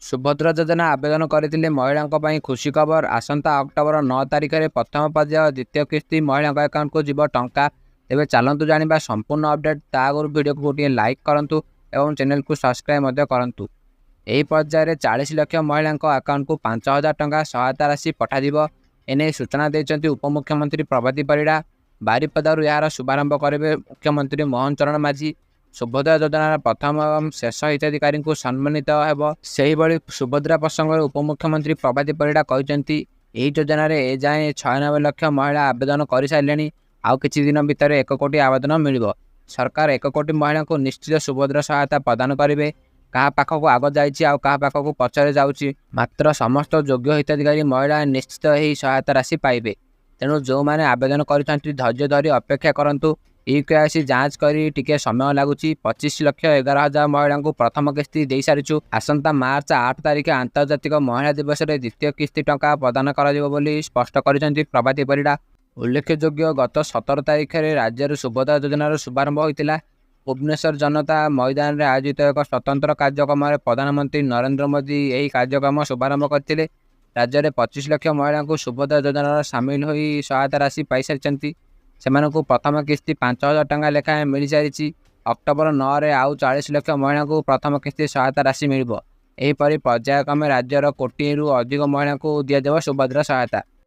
ସୁଭଦ୍ରା ଯୋଜନା ଆବେଦନ କରିଥିଲେ ମହିଳାଙ୍କ ପାଇଁ ଖୁସି ଖବର। ଆସନ୍ତା ଅକ୍ଟୋବର 9 ତାରିଖରେ ପ୍ରଥମ ପର୍ଯ୍ୟାୟ ଦ୍ୱିତୀୟ କିସ୍ତି ମହିଳାଙ୍କ ଆକାଉଣ୍ଟକୁ ଯିବ ଟଙ୍କା। ତେବେ ଚାଲନ୍ତୁ ଜାଣିବା ସମ୍ପୂର୍ଣ୍ଣ ଅପଡେଟ୍। ତା ଆଗରୁ ଭିଡ଼ିଓକୁ ଗୋଟିଏ ଲାଇକ୍ କରନ୍ତୁ ଏବଂ ଚ୍ୟାନେଲକୁ ସବସ୍କ୍ରାଇବ୍ ମଧ୍ୟ କରନ୍ତୁ। ଏହି ପର୍ଯ୍ୟାୟରେ 40 ଲକ୍ଷ ମହିଳାଙ୍କ ଆକାଉଣ୍ଟକୁ 5,000 ଟଙ୍କା ସହାୟତା ରାଶି ପଠାଯିବ। ଏନେଇ ସୂଚନା ଦେଇଛନ୍ତି ଉପମୁଖ୍ୟମନ୍ତ୍ରୀ ପ୍ରଭାତୀ ପରିଡ଼ା। ବାରିପଦାରୁ ଏହାର ଶୁଭାରମ୍ଭ କରିବେ ମୁଖ୍ୟମନ୍ତ୍ରୀ ମୋହନ ଚରଣ ମାଝୀ। ସୁଭଦ୍ରା ଯୋଜନାର ପ୍ରଥମ ଏବଂ ଶେଷ ହିତାଧିକାରୀଙ୍କୁ ସମ୍ମାନିତ ହେବ। ସେହିଭଳି ସୁଭଦ୍ରା ପ୍ରସଙ୍ଗରେ ଉପମୁଖ୍ୟମନ୍ତ୍ରୀ ପ୍ରଭାତୀ ପରିଡ଼ା କହିଛନ୍ତି, ଏହି ଯୋଜନାରେ ଏଯାଏଁ 96 ଲକ୍ଷ ମହିଳା ଆବେଦନ କରିସାରିଲେଣି। ଆଉ କିଛି ଦିନ ଭିତରେ 1 କୋଟି ଆବେଦନ ମିଳିବ। ସରକାର 1 କୋଟି ମହିଳାଙ୍କୁ ନିଶ୍ଚିତ ସୁଭଦ୍ରା ସହାୟତା ପ୍ରଦାନ କରିବେ। କାହା ପାଖକୁ ଆଗ ଯାଇଛି ଆଉ କାହା ପାଖକୁ ପଛରେ ଯାଉଛି, ମାତ୍ର ସମସ୍ତ ଯୋଗ୍ୟ ହିତାଧିକାରୀ ମହିଳା ନିଶ୍ଚିତ ଏହି ସହାୟତା ରାଶି ପାଇବେ। ତେଣୁ ଯେଉଁମାନେ ଆବେଦନ କରିଛନ୍ତି ଧୈର୍ଯ୍ୟ ଧରି ଅପେକ୍ଷା କରନ୍ତୁ। ଇ-କେୱାଇସି ଯାଞ୍ଚ କରି ଟିକେ ସମୟ ଲାଗୁଛି। 25,11,000 ମହିଳାଙ୍କୁ ପ୍ରଥମ କିସ୍ତି ଦେଇସାରିଛୁ। ଆସନ୍ତା ମାର୍ଚ୍ଚ 8 ତାରିଖ ଆନ୍ତର୍ଜାତିକ ମହିଳା ଦିବସରେ ଦ୍ୱିତୀୟ କିସ୍ତି ଟଙ୍କା ପ୍ରଦାନ କରାଯିବ ବୋଲି ସ୍ପଷ୍ଟ କରିଛନ୍ତି ପ୍ରଭାତୀ ପରିଡ଼ା। ଉଲ୍ଲେଖଯୋଗ୍ୟ, ଗତ 17 ତାରିଖରେ ରାଜ୍ୟରେ ସୁଭଦ୍ରା ଯୋଜନାର ଶୁଭାରମ୍ଭ ହୋଇଥିଲା। ଭୁବନେଶ୍ୱର ଜନତା ମଇଦାନରେ ଆୟୋଜିତ ଏକ ସ୍ୱତନ୍ତ୍ର କାର୍ଯ୍ୟକ୍ରମରେ ପ୍ରଧାନମନ୍ତ୍ରୀ ନରେନ୍ଦ୍ର ମୋଦି ଏହି କାର୍ଯ୍ୟକ୍ରମ ଶୁଭାରମ୍ଭ କରିଥିଲେ। ରାଜ୍ୟରେ 25 ଲକ୍ଷ ମହିଳାଙ୍କୁ ସୁଭଦ୍ରା ଯୋଜନାର ସାମିଲ ହୋଇ ସହାୟତା ରାଶି ପାଇସାରିଛନ୍ତି। ସେମାନଙ୍କୁ ପ୍ରଥମ କିସ୍ତି 5,000 ଟଙ୍କା ଲେଖାଏଁ ମିଳିସାରିଛି। ଅକ୍ଟୋବର 9ରେ ଆଉ 40 ଲକ୍ଷ ମହିଳାଙ୍କୁ ପ୍ରଥମ କିସ୍ତି ସହାୟତା ରାଶି ମିଳିବ। ଏହିପରି ପର୍ଯ୍ୟାୟକ୍ରମେ ରାଜ୍ୟର କୋଟିଏରୁ ଅଧିକ ମହିଳାଙ୍କୁ ଦିଆଯିବ ସୁଭଦ୍ରା ସହାୟତା।